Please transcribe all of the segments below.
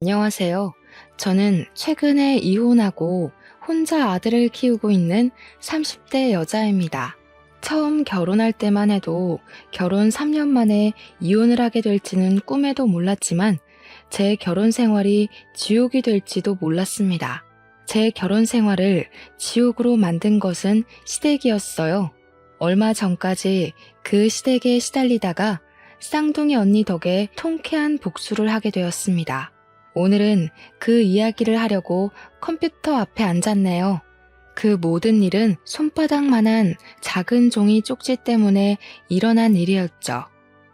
안녕하세요. 저는 최근에 이혼하고 혼자 아들을 키우고 있는 30대 여자입니다. 처음 결혼할 때만 해도 결혼 3년 만에 이혼을 하게 될지는 꿈에도 몰랐지만 제 결혼 생활이 지옥이 될지도 몰랐습니다. 제 결혼 생활을 지옥으로 만든 것은 시댁이었어요. 얼마 전까지 그 시댁에 시달리다가 쌍둥이 언니 덕에 통쾌한 복수를 하게 되었습니다. 오늘은 그 이야기를 하려고 컴퓨터 앞에 앉았네요. 그 모든 일은 손바닥만한 작은 종이 쪽지 때문에 일어난 일이었죠.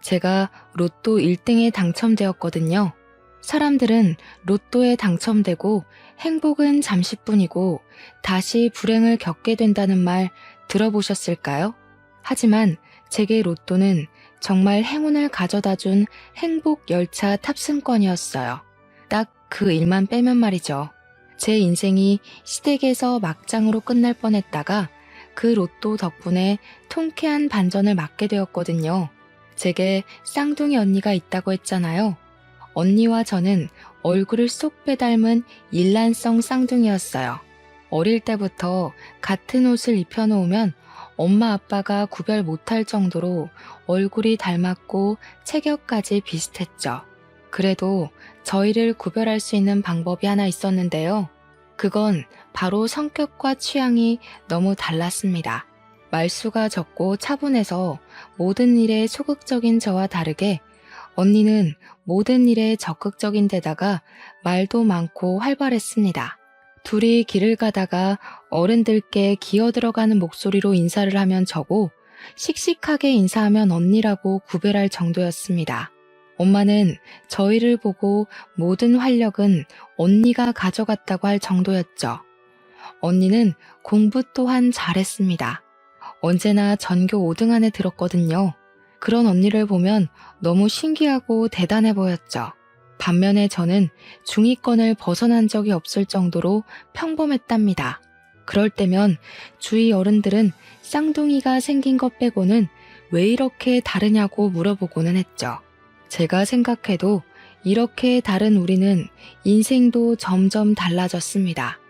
제가 로또 1등에 당첨되었거든요. 사람들은 로또에 당첨되고 행복은 잠시뿐이고 다시 불행을 겪게 된다는 말 들어보셨을까요? 하지만 제게 로또는 정말 행운을 가져다 준 행복 열차 탑승권이었어요. 딱 그 일만 빼면 말이죠. 제 인생이 시댁에서 막장으로 끝날 뻔했다가 그 로또 덕분에 통쾌한 반전을 맞게 되었거든요. 제게 쌍둥이 언니가 있다고 했잖아요. 언니와 저는 얼굴을 쏙 빼닮은 일란성 쌍둥이였어요. 어릴 때부터 같은 옷을 입혀놓으면 엄마 아빠가 구별 못할 정도로 얼굴이 닮았고 체격까지 비슷했죠. 그래도 저희를 구별할 수 있는 방법이 하나 있었는데요. 그건 바로 성격과 취향이 너무 달랐습니다. 말수가 적고 차분해서 모든 일에 소극적인 저와 다르게 언니는 모든 일에 적극적인 데다가 말도 많고 활발했습니다. 둘이 길을 가다가 어른들께 기어들어가는 목소리로 인사를 하면 저고 씩씩하게 인사하면 언니라고 구별할 정도였습니다. 엄마는 저희를 보고 모든 활력은 언니가 가져갔다고 할 정도였죠. 언니는 공부 또한 잘했습니다. 언제나 전교 5등 안에 들었거든요. 그런 언니를 보면 너무 신기하고 대단해 보였죠. 반면에 저는 중위권을 벗어난 적이 없을 정도로 평범했답니다. 그럴 때면 주위 어른들은 쌍둥이가 생긴 것 빼고는 왜 이렇게 다르냐고 물어보고는 했죠. 제가 생각해도 이렇게 다른 우리는 인생도 점점 달라졌습니다.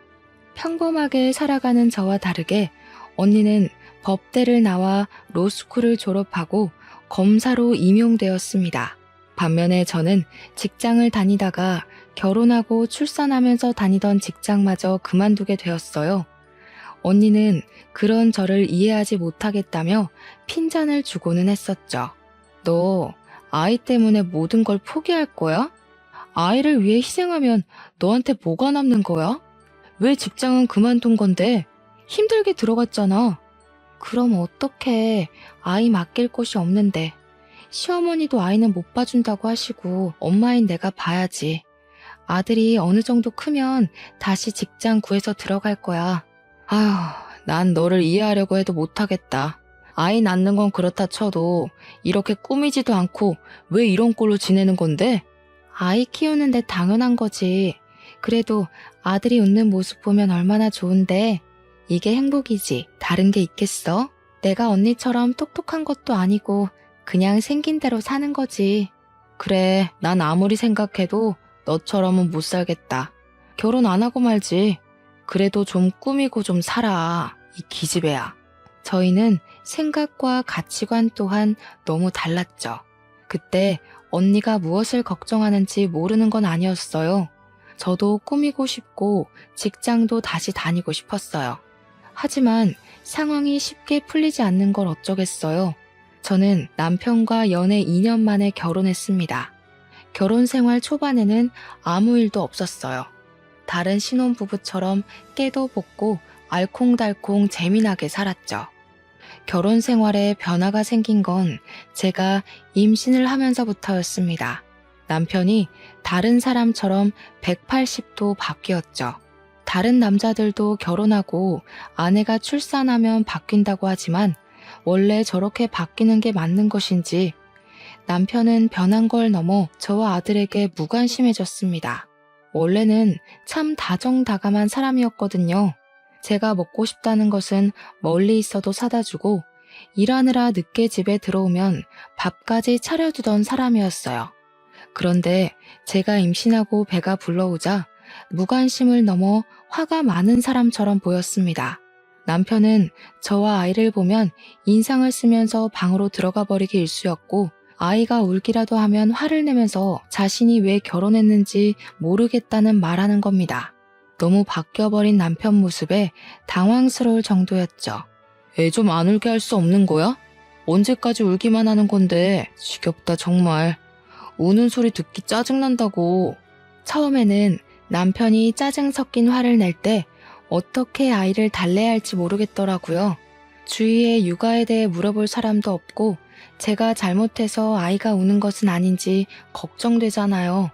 평범하게 살아가는 저와 다르게 언니는 법대를 나와 로스쿨을 졸업하고 검사로 임용되었습니다. 반면에 저는 직장을 다니다가 결혼하고 출산하면서 다니던 직장마저 그만두게 되었어요. 언니는 그런 저를 이해하지 못하겠다며 핀잔을 주고는 했었죠. 너 아이 때문에 모든 걸 포기할 거야? 아이를 위해 희생하면 너한테 뭐가 남는 거야? 왜 직장은 그만둔 건데? 힘들게 들어갔잖아. 그럼 어떡해. 아이 맡길 곳이 없는데. 시어머니도 아이는 못 봐준다고 하시고 엄마인 내가 봐야지. 아들이 어느 정도 크면 다시 직장 구해서 들어갈 거야. 아휴, 난 너를 이해하려고 해도 못하겠다. 아이 낳는 건 그렇다 쳐도 이렇게 꾸미지도 않고 왜 이런 꼴로 지내는 건데? 아이 키우는데 당연한 거지. 그래도 아들이 웃는 모습 보면 얼마나 좋은데. 이게 행복이지. 다른 게 있겠어? 내가 언니처럼 똑똑한 것도 아니고 그냥 생긴 대로 사는 거지. 그래, 난 아무리 생각해도 너처럼은 못 살겠다. 결혼 안 하고 말지. 그래도 좀 꾸미고 좀 살아. 이 기집애야. 저희는 생각과 가치관 또한 너무 달랐죠. 그때 언니가 무엇을 걱정하는지 모르는 건 아니었어요. 저도 꾸미고 싶고 직장도 다시 다니고 싶었어요. 하지만 상황이 쉽게 풀리지 않는 걸 어쩌겠어요. 저는 남편과 연애 2년 만에 결혼했습니다. 결혼 생활 초반에는 아무 일도 없었어요. 다른 신혼부부처럼 깨도 볶고 알콩달콩 재미나게 살았죠. 결혼 생활에 변화가 생긴 건 제가 임신을 하면서부터였습니다. 남편이 다른 사람처럼 180도 바뀌었죠. 다른 남자들도 결혼하고 아내가 출산하면 바뀐다고 하지만 원래 저렇게 바뀌는 게 맞는 것인지 남편은 변한 걸 넘어 저와 아들에게 무관심해졌습니다. 원래는 참 다정다감한 사람이었거든요. 제가 먹고 싶다는 것은 멀리 있어도 사다 주고 일하느라 늦게 집에 들어오면 밥까지 차려주던 사람이었어요. 그런데 제가 임신하고 배가 불러오자 무관심을 넘어 화가 많은 사람처럼 보였습니다. 남편은 저와 아이를 보면 인상을 쓰면서 방으로 들어가 버리기 일쑤였고, 아이가 울기라도 하면 화를 내면서 자신이 왜 결혼했는지 모르겠다는 말하는 겁니다. 너무 바뀌어버린 남편 모습에 당황스러울 정도였죠. 애 좀 안 울게 할 수 없는 거야? 언제까지 울기만 하는 건데. 지겹다 정말. 우는 소리 듣기 짜증난다고. 처음에는 남편이 짜증 섞인 화를 낼 때 어떻게 아이를 달래야 할지 모르겠더라고요. 주위에 육아에 대해 물어볼 사람도 없고, 제가 잘못해서 아이가 우는 것은 아닌지 걱정되잖아요.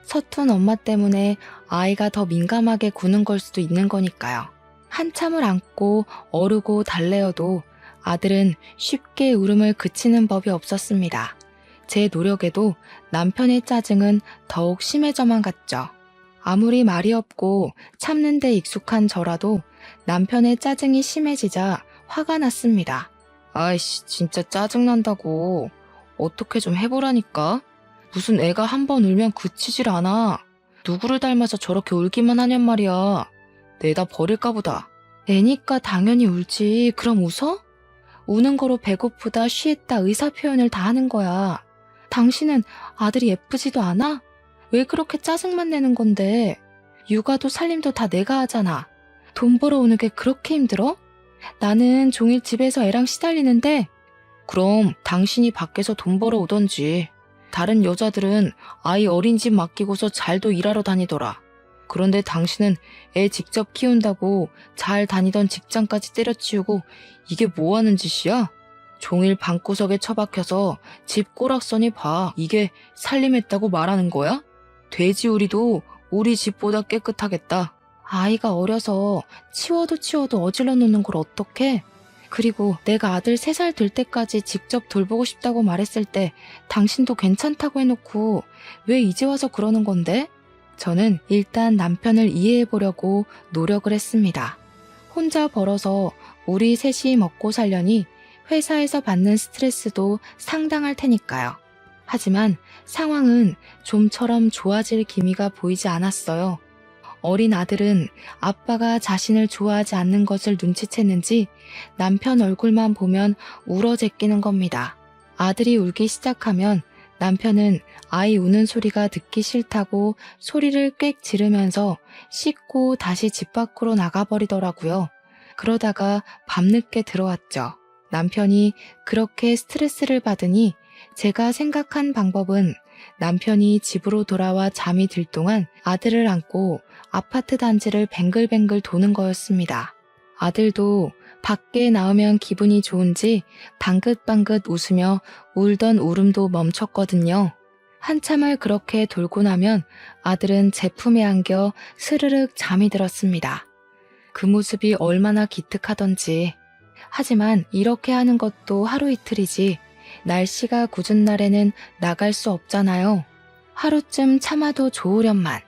서툰 엄마 때문에 아이가 더 민감하게 구는 걸 수도 있는 거니까요. 한참을 안고 어르고 달래어도 아들은 쉽게 울음을 그치는 법이 없었습니다. 제 노력에도 남편의 짜증은 더욱 심해져만 갔죠. 아무리 말이 없고 참는 데 익숙한 저라도 남편의 짜증이 심해지자 화가 났습니다. 아이씨, 진짜 짜증난다고. 어떻게 좀 해보라니까? 무슨 애가 한 번 울면 그치질 않아. 누구를 닮아서 저렇게 울기만 하냔 말이야. 내다 버릴까 보다. 애니까 당연히 울지. 그럼 웃어? 우는 거로 배고프다, 쉬했다 의사 표현을 다 하는 거야. 당신은 아들이 예쁘지도 않아? 왜 그렇게 짜증만 내는 건데? 육아도 살림도 다 내가 하잖아. 돈 벌어오는 게 그렇게 힘들어? 나는 종일 집에서 애랑 시달리는데. 그럼 당신이 밖에서 돈 벌어오던지. 다른 여자들은 아이 어린 집 맡기고서 잘도 일하러 다니더라. 그런데 당신은 애 직접 키운다고 잘 다니던 직장까지 때려치우고 이게 뭐 하는 짓이야? 종일 방구석에 처박혀서 집 꼬락서니 봐. 이게 살림했다고 말하는 거야? 돼지우리도 우리 집보다 깨끗하겠다. 아이가 어려서 치워도 어질러 놓는 걸 어떡해? 그리고 내가 아들 3살 될 때까지 직접 돌보고 싶다고 말했을 때 당신도 괜찮다고 해놓고 왜 이제 와서 그러는 건데? 저는 일단 남편을 이해해보려고 노력을 했습니다. 혼자 벌어서 우리 셋이 먹고 살려니 회사에서 받는 스트레스도 상당할 테니까요. 하지만 상황은 좀처럼 좋아질 기미가 보이지 않았어요. 어린 아들은 아빠가 자신을 좋아하지 않는 것을 눈치챘는지 남편 얼굴만 보면 울어제끼는 겁니다. 아들이 울기 시작하면 남편은 아이 우는 소리가 듣기 싫다고 소리를 꽥 지르면서 씻고 다시 집 밖으로 나가버리더라고요. 그러다가 밤늦게 들어왔죠. 남편이 그렇게 스트레스를 받으니 제가 생각한 방법은 남편이 집으로 돌아와 잠이 들 동안 아들을 안고 아파트 단지를 뱅글뱅글 도는 거였습니다. 아들도 밖에 나오면 기분이 좋은지 방긋방긋 웃으며 울던 울음도 멈췄거든요. 한참을 그렇게 돌고 나면 아들은 제 품에 안겨 스르륵 잠이 들었습니다. 그 모습이 얼마나 기특하던지. 하지만 이렇게 하는 것도 하루 이틀이지 날씨가 궂은 날에는 나갈 수 없잖아요. 하루쯤 참아도 좋으련만.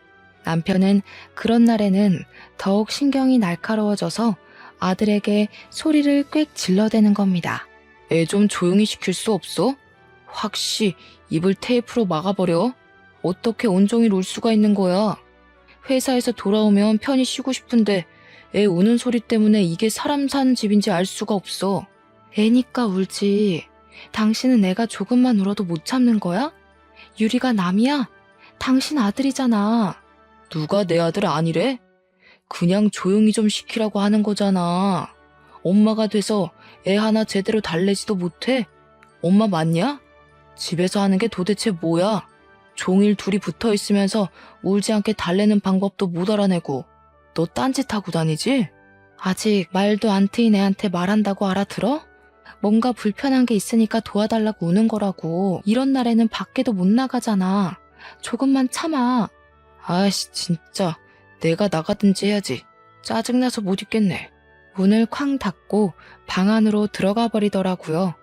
남편은 그런 날에는 더욱 신경이 날카로워져서 아들에게 소리를 꽥 질러대는 겁니다. 애 좀 조용히 시킬 수 없어? 확시 입을 테이프로 막아버려? 어떻게 온종일 울 수가 있는 거야? 회사에서 돌아오면 편히 쉬고 싶은데 애 우는 소리 때문에 이게 사람 사는 집인지 알 수가 없어. 애니까 울지. 당신은 애가 조금만 울어도 못 참는 거야? 유리가 남이야? 당신 아들이잖아. 누가 내 아들 아니래? 그냥 조용히 좀 시키라고 하는 거잖아. 엄마가 돼서 애 하나 제대로 달래지도 못해? 엄마 맞냐? 집에서 하는 게 도대체 뭐야? 종일 둘이 붙어 있으면서 울지 않게 달래는 방법도 못 알아내고. 너 딴짓하고 다니지? 아직 말도 안 트인 애한테 말한다고 알아들어? 뭔가 불편한 게 있으니까 도와달라고 우는 거라고. 이런 날에는 밖에도 못 나가잖아. 조금만 참아. 아이씨, 진짜 내가 나가든지 해야지. 짜증나서 못 있겠네. 문을 쾅 닫고 방 안으로 들어가 버리더라고요.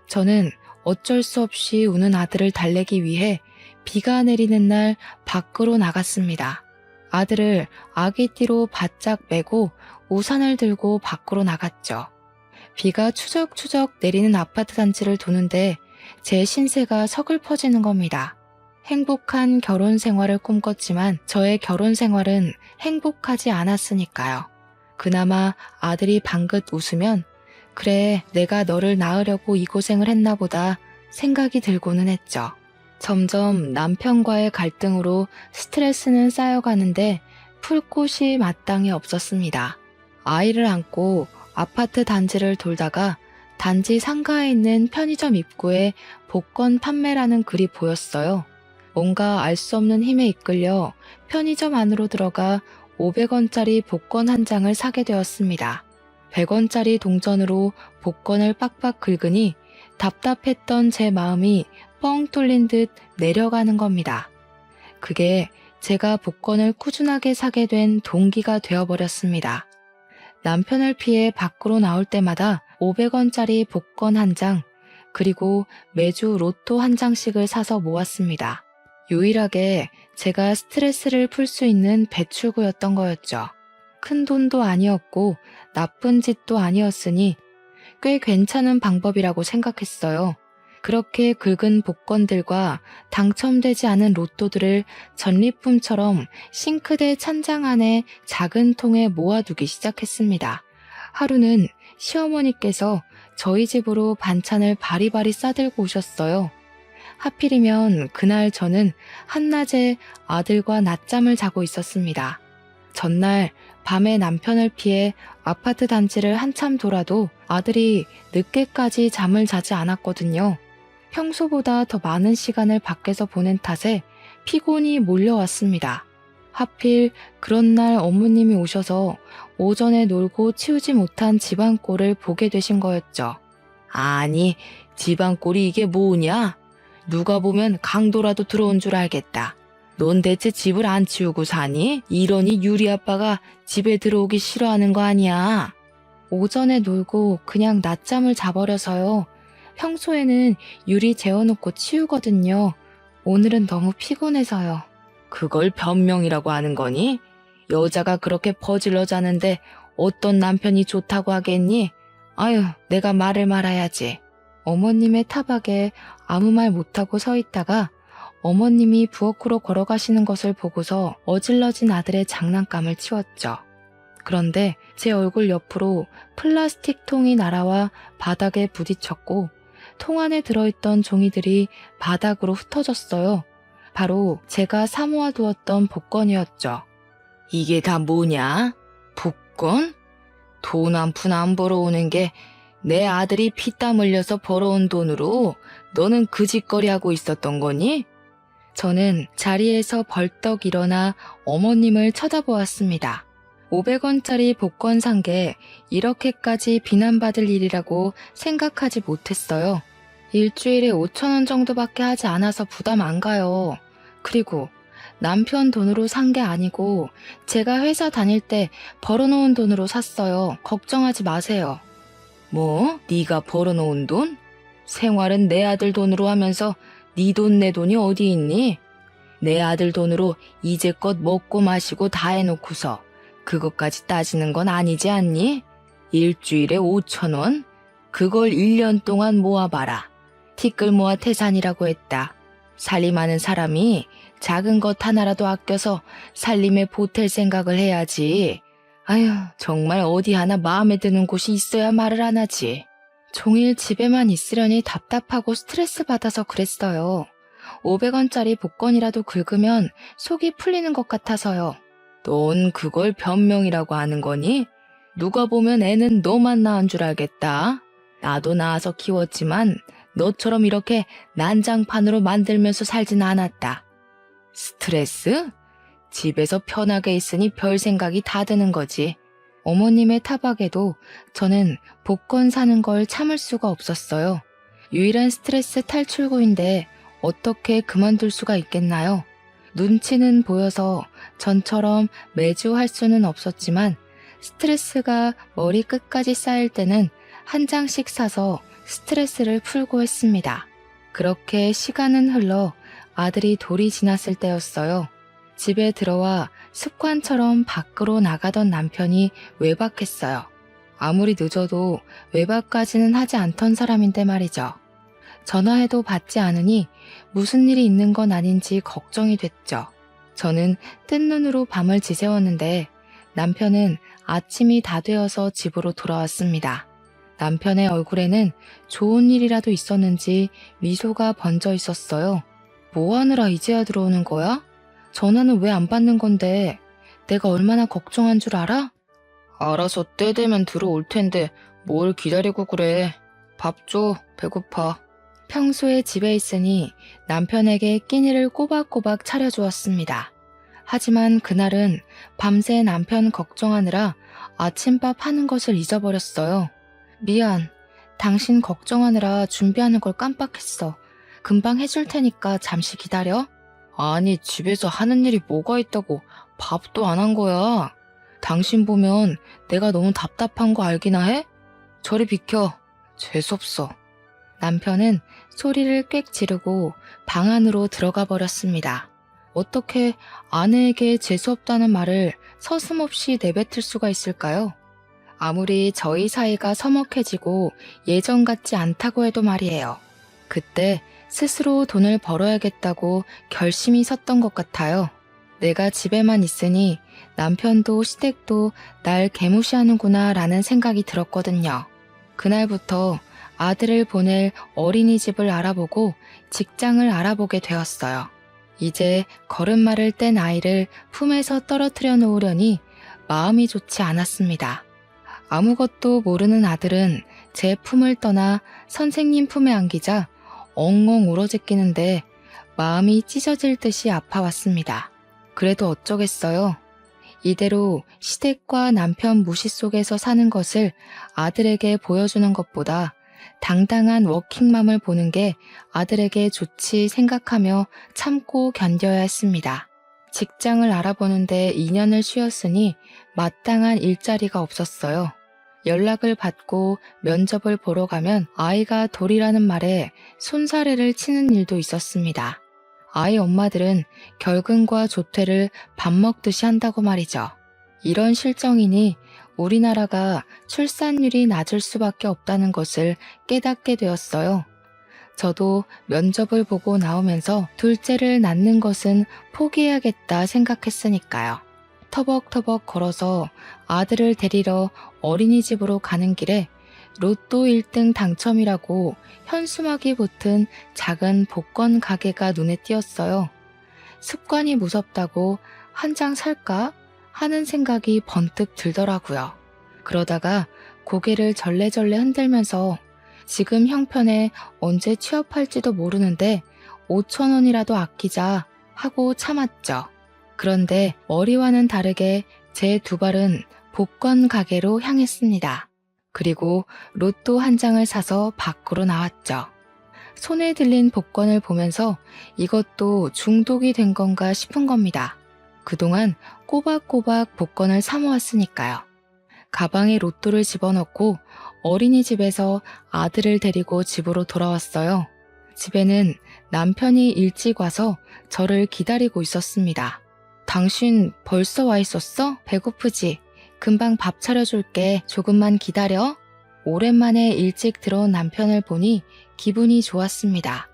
저는 어쩔 수 없이 우는 아들을 달래기 위해 비가 내리는 날 밖으로 나갔습니다. 아들을 아기띠로 바짝 메고 우산을 들고 밖으로 나갔죠. 비가 추적추적 내리는 아파트 단지를 도는데 제 신세가 서글퍼지는 겁니다. 행복한 결혼 생활을 꿈꿨지만 저의 결혼 생활은 행복하지 않았으니까요. 그나마 아들이 방긋 웃으면 그래, 내가 너를 낳으려고 이 고생을 했나 보다 생각이 들고는 했죠. 점점 남편과의 갈등으로 스트레스는 쌓여가는데 풀 곳이 마땅히 없었습니다. 아이를 안고 아파트 단지를 돌다가 단지 상가에 있는 편의점 입구에 복권 판매라는 글이 보였어요. 뭔가 알 수 없는 힘에 이끌려 편의점 안으로 들어가 500원짜리 복권 한 장을 사게 되었습니다. 100원짜리 동전으로 복권을 빡빡 긁으니 답답했던 제 마음이 뻥 뚫린 듯 내려가는 겁니다. 그게 제가 복권을 꾸준하게 사게 된 동기가 되어버렸습니다. 남편을 피해 밖으로 나올 때마다 500원짜리 복권 한 장, 그리고 매주 로또 한 장씩을 사서 모았습니다. 유일하게 제가 스트레스를 풀 수 있는 배출구였던 거였죠. 큰 돈도 아니었고 나쁜 짓도 아니었으니 꽤 괜찮은 방법이라고 생각했어요. 그렇게 긁은 복권들과 당첨되지 않은 로또들을 전리품처럼 싱크대 찬장 안에 작은 통에 모아두기 시작했습니다. 하루는 시어머니께서 저희 집으로 반찬을 바리바리 싸들고 오셨어요. 하필이면 그날 저는 한낮에 아들과 낮잠을 자고 있었습니다. 전날 밤에 남편을 피해 아파트 단지를 한참 돌아도 아들이 늦게까지 잠을 자지 않았거든요. 평소보다 더 많은 시간을 밖에서 보낸 탓에 피곤이 몰려왔습니다. 하필 그런 날 어머님이 오셔서 오전에 놀고 치우지 못한 집안꼴을 보게 되신 거였죠. 아니, 집안꼴이 이게 뭐냐? 누가 보면 강도라도 들어온 줄 알겠다. 넌 대체 집을 안 치우고 사니? 이러니 유리 아빠가 집에 들어오기 싫어하는 거 아니야? 오전에 놀고 그냥 낮잠을 자버려서요. 평소에는 유리 재워놓고 치우거든요. 오늘은 너무 피곤해서요. 그걸 변명이라고 하는 거니? 여자가 그렇게 퍼질러 자는데 어떤 남편이 좋다고 하겠니? 아유, 내가 말을 말아야지. 어머님의 타박에 아무 말 못하고 서 있다가 어머님이 부엌으로 걸어가시는 것을 보고서 어질러진 아들의 장난감을 치웠죠. 그런데 제 얼굴 옆으로 플라스틱 통이 날아와 바닥에 부딪혔고 통 안에 들어있던 종이들이 바닥으로 흩어졌어요. 바로 제가 사모아 두었던 복권이었죠. 이게 다 뭐냐? 복권? 돈 한 푼 안 벌어오는 게 내 아들이 피땀 흘려서 벌어온 돈으로 너는 그 짓거리 하고 있었던 거니? 저는 자리에서 벌떡 일어나 어머님을 쳐다보았습니다. 500원짜리 복권 산 게 이렇게까지 비난받을 일이라고 생각하지 못했어요. 일주일에 5,000원 정도밖에 하지 않아서 부담 안 가요. 그리고 남편 돈으로 산 게 아니고 제가 회사 다닐 때 벌어놓은 돈으로 샀어요. 걱정하지 마세요. 뭐? 네가 벌어놓은 돈? 생활은 내 아들 돈으로 하면서 네 돈 내 돈이 어디 있니? 내 아들 돈으로 이제껏 먹고 마시고 다 해놓고서 그것까지 따지는 건 아니지 않니? 일주일에 5,000원? 그걸 1년 동안 모아봐라. 티끌 모아 태산이라고 했다. 살림하는 사람이 작은 것 하나라도 아껴서 살림에 보탤 생각을 해야지. 아휴, 정말 어디 하나 마음에 드는 곳이 있어야 말을 안 하지. 종일 집에만 있으려니 답답하고 스트레스 받아서 그랬어요. 500원짜리 복권이라도 긁으면 속이 풀리는 것 같아서요. 넌 그걸 변명이라고 하는 거니? 누가 보면 애는 너만 낳은 줄 알겠다. 나도 낳아서 키웠지만 너처럼 이렇게 난장판으로 만들면서 살진 않았다. 스트레스? 집에서 편하게 있으니 별 생각이 다 드는 거지. 어머님의 타박에도 저는 복권 사는 걸 참을 수가 없었어요. 유일한 스트레스 탈출구인데 어떻게 그만둘 수가 있겠나요? 눈치는 보여서 전처럼 매주 할 수는 없었지만 스트레스가 머리 끝까지 쌓일 때는 한 장씩 사서 스트레스를 풀고 했습니다. 그렇게 시간은 흘러 아들이 돌이 지났을 때였어요. 집에 들어와 습관처럼 밖으로 나가던 남편이 외박했어요. 아무리 늦어도 외박까지는 하지 않던 사람인데 말이죠. 전화해도 받지 않으니 무슨 일이 있는 건 아닌지 걱정이 됐죠. 저는 뜬 눈으로 밤을 지새웠는데 남편은 아침이 다 되어서 집으로 돌아왔습니다. 남편의 얼굴에는 좋은 일이라도 있었는지 미소가 번져 있었어요. 뭐 하느라 이제야 들어오는 거야? 전화는 왜 안 받는 건데? 내가 얼마나 걱정한 줄 알아? 알아서 때 되면 들어올 텐데 뭘 기다리고 그래. 밥 줘, 배고파. 평소에 집에 있으니 남편에게 끼니를 꼬박꼬박 차려주었습니다. 하지만 그날은 밤새 남편 걱정하느라 아침밥 하는 것을 잊어버렸어요. 미안. 당신 걱정하느라 준비하는 걸 깜빡했어. 금방 해줄 테니까 잠시 기다려. 아니, 집에서 하는 일이 뭐가 있다고 밥도 안 한 거야. 당신 보면 내가 너무 답답한 거 알기나 해? 저리 비켜. 재수없어. 남편은 소리를 꽥 지르고 방 안으로 들어가 버렸습니다. 어떻게 아내에게 재수없다는 말을 서슴없이 내뱉을 수가 있을까요? 아무리 저희 사이가 서먹해지고 예전 같지 않다고 해도 말이에요. 그때 스스로 돈을 벌어야겠다고 결심이 섰던 것 같아요. 내가 집에만 있으니 남편도 시댁도 날 개무시하는구나 라는 생각이 들었거든요. 그날부터 아들을 보낼 어린이집을 알아보고 직장을 알아보게 되었어요. 이제 걸음마를 뗀 아이를 품에서 떨어뜨려 놓으려니 마음이 좋지 않았습니다. 아무것도 모르는 아들은 제 품을 떠나 선생님 품에 안기자 엉엉 울어제끼는데 마음이 찢어질 듯이 아파왔습니다. 그래도 어쩌겠어요. 이대로 시댁과 남편 무시 속에서 사는 것을 아들에게 보여주는 것보다 당당한 워킹맘을 보는 게 아들에게 좋지 생각하며 참고 견뎌야 했습니다. 직장을 알아보는데 2년을 쉬었으니 마땅한 일자리가 없었어요. 연락을 받고 면접을 보러 가면 아이가 돌이라는 말에 손사래를 치는 일도 있었습니다. 아이 엄마들은 결근과 조퇴를 밥 먹듯이 한다고 말이죠. 이런 실정이니 우리나라가 출산율이 낮을 수밖에 없다는 것을 깨닫게 되었어요. 저도 면접을 보고 나오면서 둘째를 낳는 것은 포기해야겠다 생각했으니까요. 터벅터벅 걸어서 아들을 데리러 어린이집으로 가는 길에 로또 1등 당첨이라고 현수막이 붙은 작은 복권 가게가 눈에 띄었어요. 습관이 무섭다고 한 장 살까 하는 생각이 번뜩 들더라고요. 그러다가 고개를 절레절레 흔들면서 지금 형편에 언제 취업할지도 모르는데 5천 원이라도 아끼자 하고 참았죠. 그런데 머리와는 다르게 제 두 발은 복권 가게로 향했습니다. 그리고 로또 한 장을 사서 밖으로 나왔죠. 손에 들린 복권을 보면서 이것도 중독이 된 건가 싶은 겁니다. 그동안 꼬박꼬박 복권을 사 모았으니까요. 가방에 로또를 집어넣고 어린이집에서 아들을 데리고 집으로 돌아왔어요. 집에는 남편이 일찍 와서 저를 기다리고 있었습니다. 당신 벌써 와 있었어? 배고프지? 금방 밥 차려줄게. 조금만 기다려. 오랜만에 일찍 들어온 남편을 보니 기분이 좋았습니다.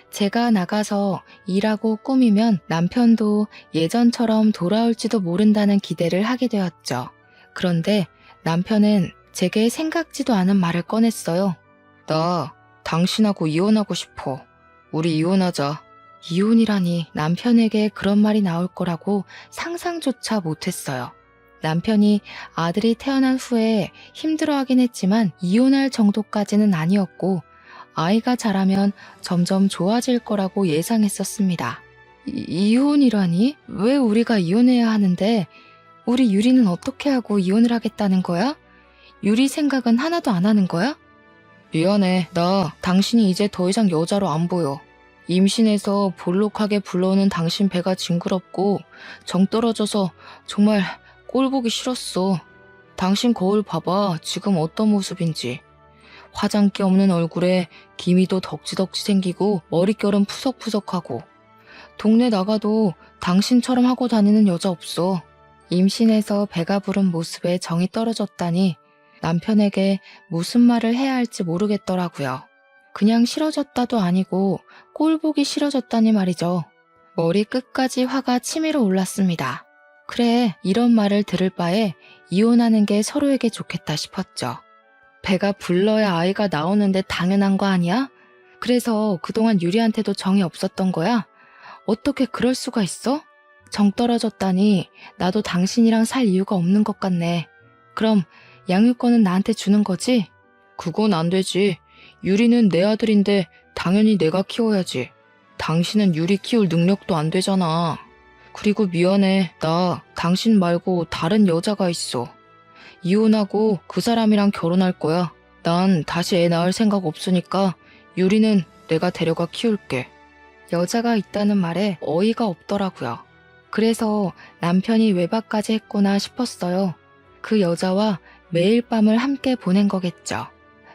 제가 나가서 일하고 꾸미면 남편도 예전처럼 돌아올지도 모른다는 기대를 하게 되었죠. 그런데 남편은 제게 생각지도 않은 말을 꺼냈어요. 나 당신하고 이혼하고 싶어. 우리 이혼하자. 이혼이라니 남편에게 그런 말이 나올 거라고 상상조차 못했어요. 남편이 아들이 태어난 후에 힘들어하긴 했지만 이혼할 정도까지는 아니었고 아이가 자라면 점점 좋아질 거라고 예상했었습니다. 이혼이라니? 왜 우리가 이혼해야 하는데 우리 유리는 어떻게 하고 이혼을 하겠다는 거야? 유리 생각은 하나도 안 하는 거야? 미안해. 나 당신이 이제 더 이상 여자로 안 보여. 임신해서 볼록하게 불러오는 당신 배가 징그럽고 정 떨어져서 정말 꼴 보기 싫었어. 당신 거울 봐봐. 지금 어떤 모습인지. 화장기 없는 얼굴에 기미도 덕지덕지 생기고 머릿결은 푸석푸석하고. 동네 나가도 당신처럼 하고 다니는 여자 없어. 임신해서 배가 부른 모습에 정이 떨어졌다니 남편에게 무슨 말을 해야 할지 모르겠더라고요. 그냥 싫어졌다도 아니고 꼴 보기 싫어졌다니 말이죠. 머리 끝까지 화가 치밀어 올랐습니다. 그래, 이런 말을 들을 바에 이혼하는 게 서로에게 좋겠다 싶었죠. 배가 불러야 아이가 나오는데 당연한 거 아니야? 그래서 그동안 유리한테도 정이 없었던 거야? 어떻게 그럴 수가 있어? 정 떨어졌다니 나도 당신이랑 살 이유가 없는 것 같네. 그럼 양육권은 나한테 주는 거지? 그건 안 되지. 유리는 내 아들인데 당연히 내가 키워야지. 당신은 유리 키울 능력도 안 되잖아. 그리고 미안해. 나 당신 말고 다른 여자가 있어. 이혼하고 그 사람이랑 결혼할 거야. 난 다시 애 낳을 생각 없으니까 유리는 내가 데려가 키울게. 여자가 있다는 말에 어이가 없더라고요. 그래서 남편이 외박까지 했구나 싶었어요. 그 여자와 매일 밤을 함께 보낸 거겠죠.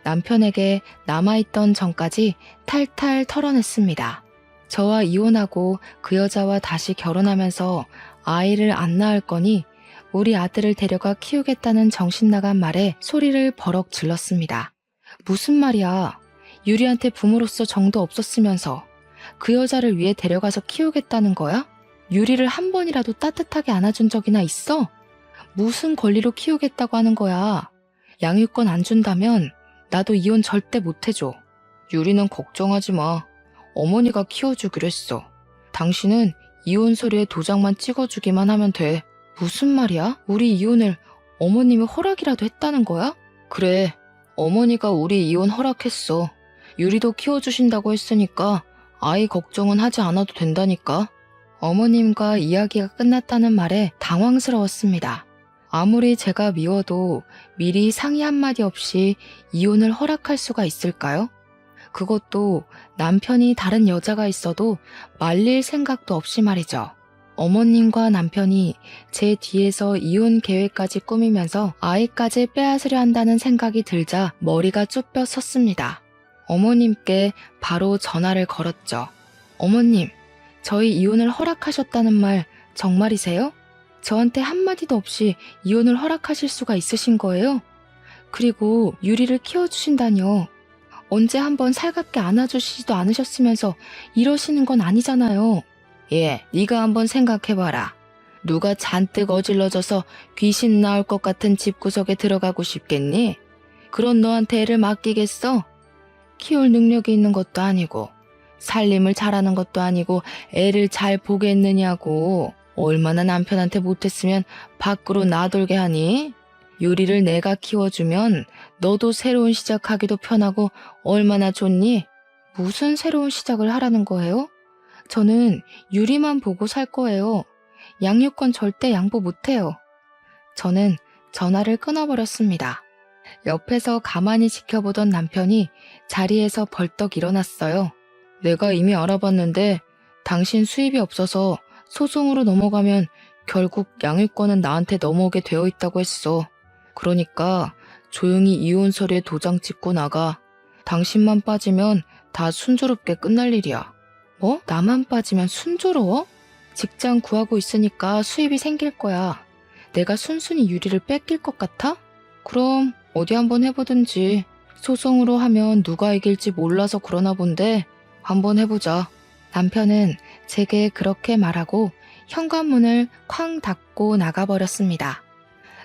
남편에게 남아있던 정까지 탈탈 털어냈습니다. 저와 이혼하고 그 여자와 다시 결혼하면서 아이를 안 낳을 거니 우리 아들을 데려가 키우겠다는 정신나간 말에 소리를 버럭 질렀습니다. 무슨 말이야? 유리한테 부모로서 정도 없었으면서 그 여자를 위해 데려가서 키우겠다는 거야? 유리를 한 번이라도 따뜻하게 안아준 적이나 있어? 무슨 권리로 키우겠다고 하는 거야? 양육권 안 준다면 나도 이혼 절대 못 해줘. 유리는 걱정하지 마. 어머니가 키워주기로 했어. 당신은 이혼 서류에 도장만 찍어주기만 하면 돼. 무슨 말이야? 우리 이혼을 어머님이 허락이라도 했다는 거야? 그래, 어머니가 우리 이혼 허락했어. 유리도 키워주신다고 했으니까 아이 걱정은 하지 않아도 된다니까. 어머님과 이야기가 끝났다는 말에 당황스러웠습니다. 아무리 제가 미워도 미리 상의 한마디 없이 이혼을 허락할 수가 있을까요? 그것도 남편이 다른 여자가 있어도 말릴 생각도 없이 말이죠. 어머님과 남편이 제 뒤에서 이혼 계획까지 꾸미면서 아이까지 빼앗으려 한다는 생각이 들자 머리가 쭈뼛 섰습니다. 어머님께 바로 전화를 걸었죠. 어머님, 저희 이혼을 허락하셨다는 말 정말이세요? 저한테 한마디도 없이 이혼을 허락하실 수가 있으신 거예요? 그리고 유리를 키워주신다니요. 언제 한번 살갑게 안아주시지도 않으셨으면서 이러시는 건 아니잖아요. 예, 네가 한번 생각해봐라. 누가 잔뜩 어질러져서 귀신 나올 것 같은 집구석에 들어가고 싶겠니? 그런 너한테 애를 맡기겠어? 키울 능력이 있는 것도 아니고 살림을 잘하는 것도 아니고 애를 잘 보겠느냐고. 얼마나 남편한테 못했으면 밖으로 나돌게 하니? 유리를 내가 키워주면 너도 새로운 시작하기도 편하고 얼마나 좋니? 무슨 새로운 시작을 하라는 거예요? 저는 유리만 보고 살 거예요. 양육권 절대 양보 못해요. 저는 전화를 끊어버렸습니다. 옆에서 가만히 지켜보던 남편이 자리에서 벌떡 일어났어요. 내가 이미 알아봤는데 당신 수입이 없어서 소송으로 넘어가면 결국 양육권은 나한테 넘어오게 되어 있다고 했어. 그러니까 조용히 이혼 서류에 도장 찍고 나가. 당신만 빠지면 다 순조롭게 끝날 일이야. 뭐? 나만 빠지면 순조로워? 직장 구하고 있으니까 수입이 생길 거야. 내가 순순히 유리를 뺏길 것 같아? 그럼 어디 한번 해보든지. 소송으로 하면 누가 이길지 몰라서 그러나 본데 한번 해보자. 남편은 제게 그렇게 말하고 현관문을 쾅 닫고 나가버렸습니다.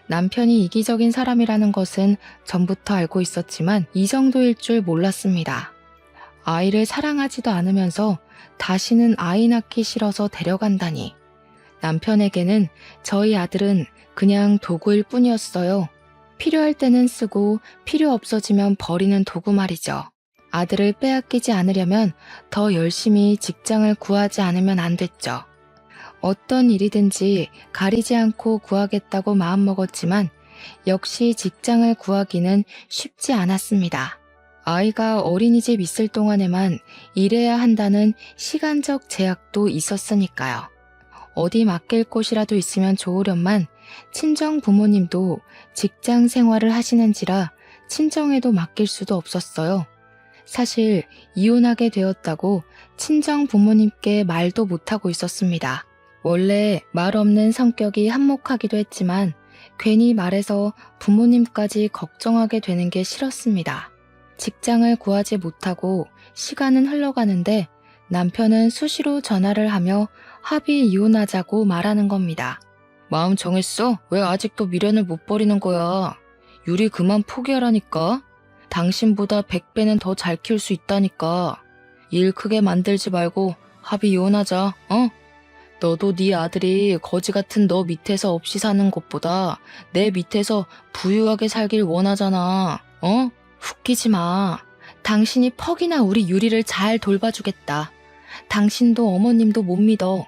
남편이 이기적인 사람이라는 것은 전부터 알고 있었지만 이 정도일 줄 몰랐습니다. 아이를 사랑하지도 않으면서 다시는 아이 낳기 싫어서 데려간다니. 남편에게는 저희 아들은 그냥 도구일 뿐이었어요. 필요할 때는 쓰고 필요 없어지면 버리는 도구 말이죠. 아들을 빼앗기지 않으려면 더 열심히 직장을 구하지 않으면 안 됐죠. 어떤 일이든지 가리지 않고 구하겠다고 마음먹었지만 역시 직장을 구하기는 쉽지 않았습니다. 아이가 어린이집 있을 동안에만 일해야 한다는 시간적 제약도 있었으니까요. 어디 맡길 곳이라도 있으면 좋으련만 친정 부모님도 직장 생활을 하시는지라 친정에도 맡길 수도 없었어요. 사실 이혼하게 되었다고 친정 부모님께 말도 못하고 있었습니다. 원래 말 없는 성격이 한몫하기도 했지만 괜히 말해서 부모님까지 걱정하게 되는 게 싫었습니다. 직장을 구하지 못하고 시간은 흘러가는데 남편은 수시로 전화를 하며 합의 이혼하자고 말하는 겁니다. 마음 정했어? 왜 아직도 미련을 못 버리는 거야? 유리 그만 포기하라니까. 당신보다 100배는 더 잘 키울 수 있다니까. 일 크게 만들지 말고 합의 이혼하자, 어? 너도 네 아들이 거지 같은 너 밑에서 없이 사는 것보다 내 밑에서 부유하게 살길 원하잖아, 어? 웃기지 마. 당신이 퍽이나 우리 유리를 잘 돌봐주겠다. 당신도 어머님도 못 믿어.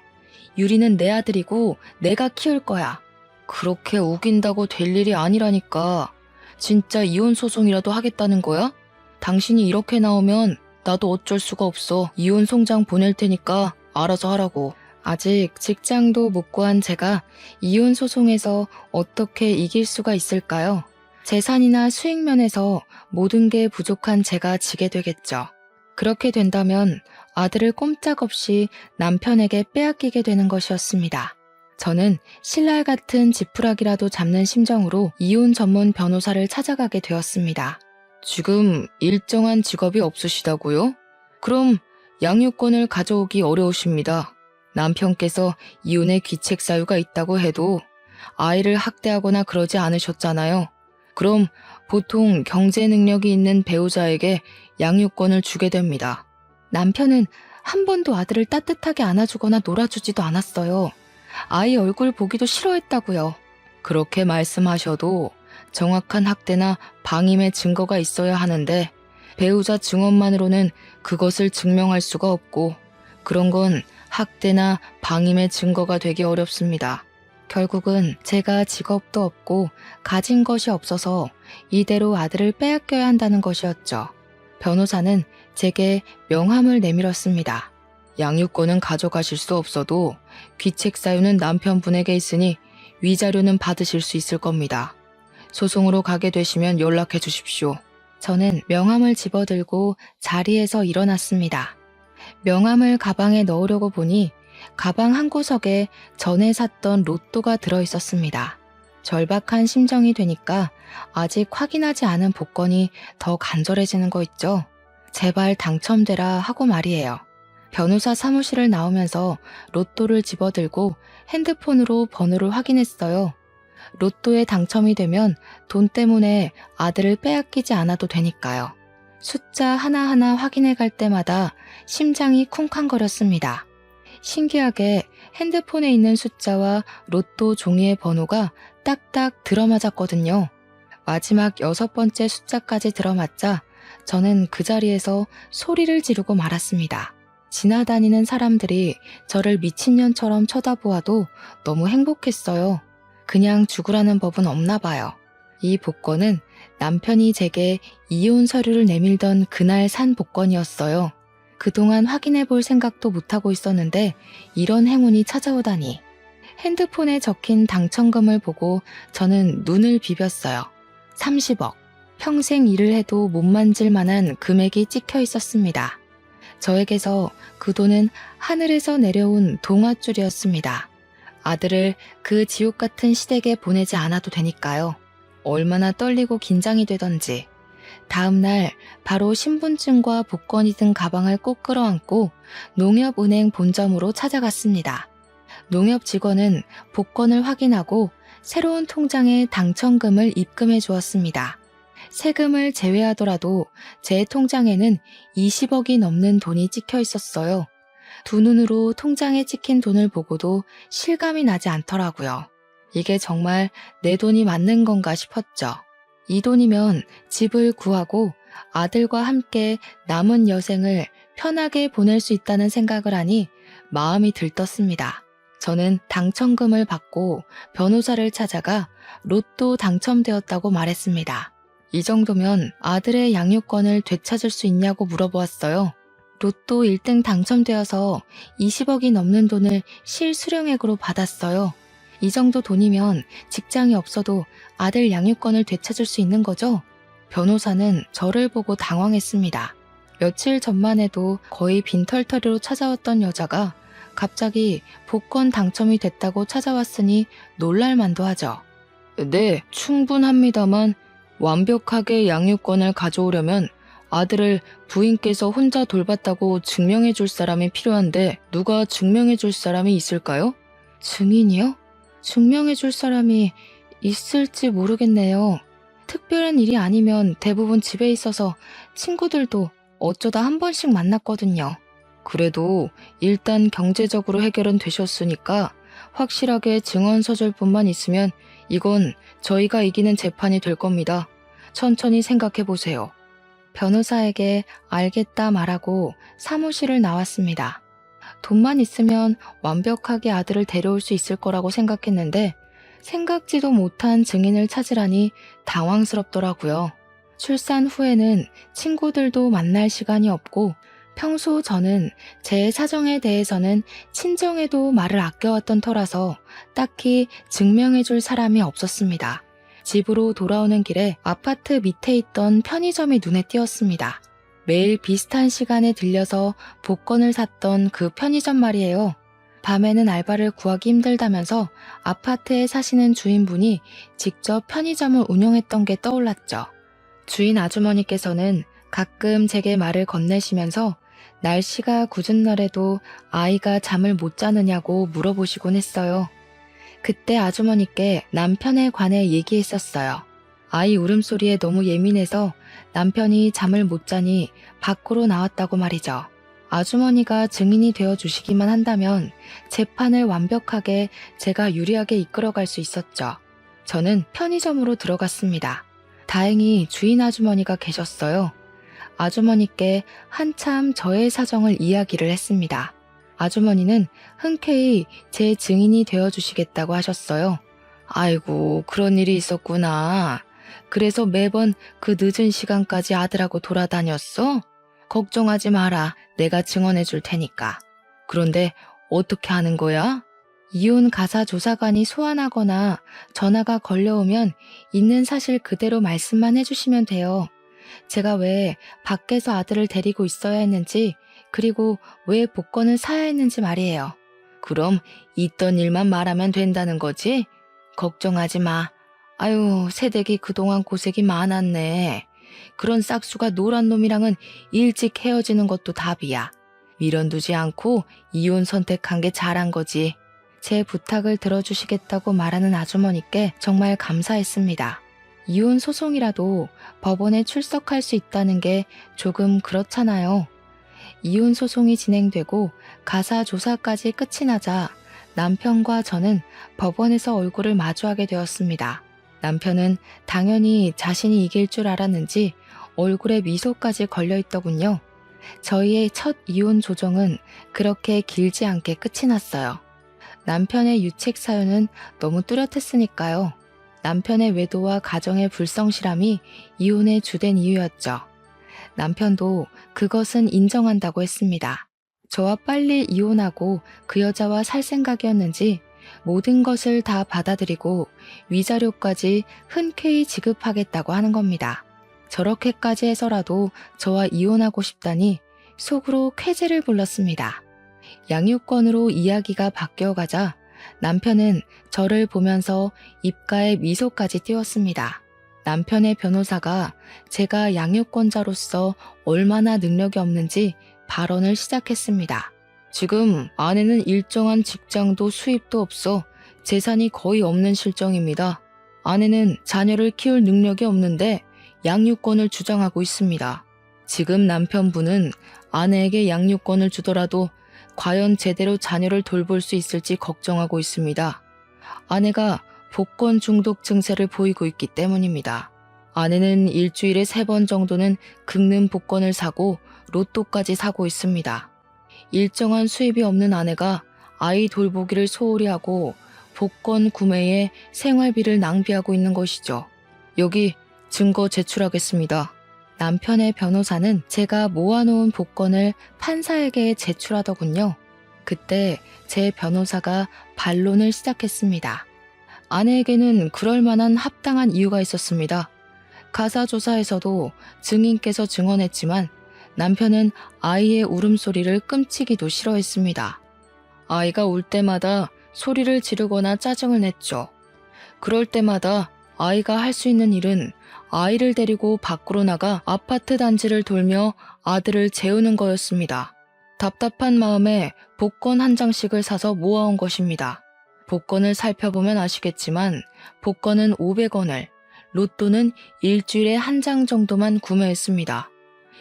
유리는 내 아들이고 내가 키울 거야. 그렇게 우긴다고 될 일이 아니라니까. 진짜 이혼 소송이라도 하겠다는 거야? 당신이 이렇게 나오면 나도 어쩔 수가 없어. 이혼 송장 보낼 테니까 알아서 하라고. 아직 직장도 못 구한 제가 이혼 소송에서 어떻게 이길 수가 있을까요? 재산이나 수익 면에서 모든 게 부족한 제가 지게 되겠죠. 그렇게 된다면 아들을 꼼짝없이 남편에게 빼앗기게 되는 것이었습니다. 저는 신랄 같은 지푸라기라도 잡는 심정으로 이혼 전문 변호사를 찾아가게 되었습니다. 지금 일정한 직업이 없으시다고요? 그럼 양육권을 가져오기 어려우십니다. 남편께서 이혼의 귀책 사유가 있다고 해도 아이를 학대하거나 그러지 않으셨잖아요. 그럼 보통 경제 능력이 있는 배우자에게 양육권을 주게 됩니다. 남편은 한 번도 아들을 따뜻하게 안아주거나 놀아주지도 않았어요. 아이 얼굴 보기도 싫어했다고요. 그렇게 말씀하셔도 정확한 학대나 방임의 증거가 있어야 하는데 배우자 증언만으로는 그것을 증명할 수가 없고 그런 건 학대나 방임의 증거가 되기 어렵습니다. 결국은 제가 직업도 없고 가진 것이 없어서 이대로 아들을 빼앗겨야 한다는 것이었죠. 변호사는 제게 명함을 내밀었습니다. 양육권은 가져가실 수 없어도 귀책 사유는 남편분에게 있으니 위자료는 받으실 수 있을 겁니다. 소송으로 가게 되시면 연락해 주십시오. 저는 명함을 집어들고 자리에서 일어났습니다. 명함을 가방에 넣으려고 보니 가방 한 구석에 전에 샀던 로또가 들어있었습니다. 절박한 심정이 되니까 아직 확인하지 않은 복권이 더 간절해지는 거 있죠? 제발 당첨되라 하고 말이에요. 변호사 사무실을 나오면서 로또를 집어들고 핸드폰으로 번호를 확인했어요. 로또에 당첨이 되면 돈 때문에 아들을 빼앗기지 않아도 되니까요. 숫자 하나하나 확인해 갈 때마다 심장이 쿵쾅거렸습니다. 신기하게 핸드폰에 있는 숫자와 로또 종이의 번호가 딱딱 들어맞았거든요. 마지막 6번째 숫자까지 들어맞자 저는 그 자리에서 소리를 지르고 말았습니다. 지나다니는 사람들이 저를 미친년처럼 쳐다보아도 너무 행복했어요. 그냥 죽으라는 법은 없나 봐요. 이 복권은 남편이 제게 이혼 서류를 내밀던 그날 산 복권이었어요. 그동안 확인해 볼 생각도 못하고 있었는데 이런 행운이 찾아오다니. 핸드폰에 적힌 당첨금을 보고 저는 눈을 비볐어요. 30억. 평생 일을 해도 못 만질 만한 금액이 찍혀 있었습니다. 저에게서 그 돈은 하늘에서 내려온 동아줄이었습니다. 아들을 그 지옥 같은 시댁에 보내지 않아도 되니까요. 얼마나 떨리고 긴장이 되던지. 다음 날 바로 신분증과 복권이 든 가방을 꼭 끌어안고 농협은행 본점으로 찾아갔습니다. 농협 직원은 복권을 확인하고 새로운 통장에 당첨금을 입금해 주었습니다. 세금을 제외하더라도 제 통장에는 20억이 넘는 돈이 찍혀 있었어요. 두 눈으로 통장에 찍힌 돈을 보고도 실감이 나지 않더라고요. 이게 정말 내 돈이 맞는 건가 싶었죠. 이 돈이면 집을 구하고 아들과 함께 남은 여생을 편하게 보낼 수 있다는 생각을 하니 마음이 들떴습니다. 저는 당첨금을 받고 변호사를 찾아가 로또 당첨되었다고 말했습니다. 이 정도면 아들의 양육권을 되찾을 수 있냐고 물어보았어요. 로또 1등 당첨되어서 20억이 넘는 돈을 실수령액으로 받았어요. 이 정도 돈이면 직장이 없어도 아들 양육권을 되찾을 수 있는 거죠? 변호사는 저를 보고 당황했습니다. 며칠 전만 해도 거의 빈털터리로 찾아왔던 여자가 갑자기 복권 당첨이 됐다고 찾아왔으니 놀랄만도 하죠. 네, 충분합니다만 완벽하게 양육권을 가져오려면 아들을 부인께서 혼자 돌봤다고 증명해 줄 사람이 필요한데 누가 증명해 줄 사람이 있을까요? 증인이요? 증명해 줄 사람이 있을지 모르겠네요. 특별한 일이 아니면 대부분 집에 있어서 친구들도 어쩌다 한 번씩 만났거든요. 그래도 일단 경제적으로 해결은 되셨으니까 확실하게 증언 서술뿐만 있으면 이건 저희가 이기는 재판이 될 겁니다. 천천히 생각해 보세요. 변호사에게 알겠다 말하고 사무실을 나왔습니다. 돈만 있으면 완벽하게 아들을 데려올 수 있을 거라고 생각했는데 생각지도 못한 증인을 찾으라니 당황스럽더라고요. 출산 후에는 친구들도 만날 시간이 없고 평소 저는 제 사정에 대해서는 친정에도 말을 아껴왔던 터라서 딱히 증명해줄 사람이 없었습니다. 집으로 돌아오는 길에 아파트 밑에 있던 편의점이 눈에 띄었습니다. 매일 비슷한 시간에 들려서 복권을 샀던 그 편의점 말이에요. 밤에는 알바를 구하기 힘들다면서 아파트에 사시는 주인분이 직접 편의점을 운영했던 게 떠올랐죠. 주인 아주머니께서는 가끔 제게 말을 건네시면서 날씨가 궂은 날에도 아이가 잠을 못 자느냐고 물어보시곤 했어요. 그때 아주머니께 남편에 관해 얘기했었어요. 아이 울음소리에 너무 예민해서 남편이 잠을 못 자니 밖으로 나왔다고 말이죠. 아주머니가 증인이 되어 주시기만 한다면 재판을 완벽하게 제가 유리하게 이끌어갈 수 있었죠. 저는 편의점으로 들어갔습니다. 다행히 주인 아주머니가 계셨어요. 아주머니께 한참 저의 사정을 이야기를 했습니다. 아주머니는 흔쾌히 제 증인이 되어주시겠다고 하셨어요. 아이고, 그런 일이 있었구나. 그래서 매번 그 늦은 시간까지 아들하고 돌아다녔어? 걱정하지 마라. 내가 증언해 줄 테니까. 그런데 어떻게 하는 거야? 이혼 가사 조사관이 소환하거나 전화가 걸려오면 있는 사실 그대로 말씀만 해주시면 돼요. 제가 왜 밖에서 아들을 데리고 있어야 했는지, 그리고 왜 복권을 사야 했는지 말이에요. 그럼 있던 일만 말하면 된다는 거지? 걱정하지 마. 아유, 새댁이 그동안 고생이 많았네. 그런 싹수가 노란 놈이랑은 일찍 헤어지는 것도 답이야. 미련두지 않고 이혼 선택한 게 잘한 거지. 제 부탁을 들어주시겠다고 말하는 아주머니께 정말 감사했습니다. 이혼 소송이라도 법원에 출석할 수 있다는 게 조금 그렇잖아요. 이혼 소송이 진행되고 가사 조사까지 끝이 나자 남편과 저는 법원에서 얼굴을 마주하게 되었습니다. 남편은 당연히 자신이 이길 줄 알았는지 얼굴에 미소까지 걸려 있더군요. 저희의 첫 이혼 조정은 그렇게 길지 않게 끝이 났어요. 남편의 유책 사유는 너무 뚜렷했으니까요. 남편의 외도와 가정의 불성실함이 이혼의 주된 이유였죠. 남편도 그것은 인정한다고 했습니다. 저와 빨리 이혼하고 그 여자와 살 생각이었는지 모든 것을 다 받아들이고 위자료까지 흔쾌히 지급하겠다고 하는 겁니다. 저렇게까지 해서라도 저와 이혼하고 싶다니 속으로 쾌재를 불렀습니다. 양육권으로 이야기가 바뀌어가자 남편은 저를 보면서 입가에 미소까지 띄웠습니다. 남편의 변호사가 제가 양육권자로서 얼마나 능력이 없는지 발언을 시작했습니다. 지금 아내는 일정한 직장도 수입도 없어 재산이 거의 없는 실정입니다. 아내는 자녀를 키울 능력이 없는데 양육권을 주장하고 있습니다. 지금 남편분은 아내에게 양육권을 주더라도 과연 제대로 자녀를 돌볼 수 있을지 걱정하고 있습니다. 아내가 복권 중독 증세를 보이고 있기 때문입니다. 아내는 일주일에 3번 정도는 긁는 복권을 사고 로또까지 사고 있습니다. 일정한 수입이 없는 아내가 아이 돌보기를 소홀히 하고 복권 구매에 생활비를 낭비하고 있는 것이죠. 여기 증거 제출하겠습니다. 남편의 변호사는 제가 모아놓은 복권을 판사에게 제출하더군요. 그때 제 변호사가 반론을 시작했습니다. 아내에게는 그럴 만한 합당한 이유가 있었습니다. 가사조사에서도 증인께서 증언했지만 남편은 아이의 울음소리를 끔찍이도 싫어했습니다. 아이가 울 때마다 소리를 지르거나 짜증을 냈죠. 그럴 때마다 아이가 할 수 있는 일은 아이를 데리고 밖으로 나가 아파트 단지를 돌며 아들을 재우는 거였습니다. 답답한 마음에 복권 한 장씩을 사서 모아온 것입니다. 복권을 살펴보면 아시겠지만 복권은 500원을, 로또는 일주일에 한 장 정도만 구매했습니다.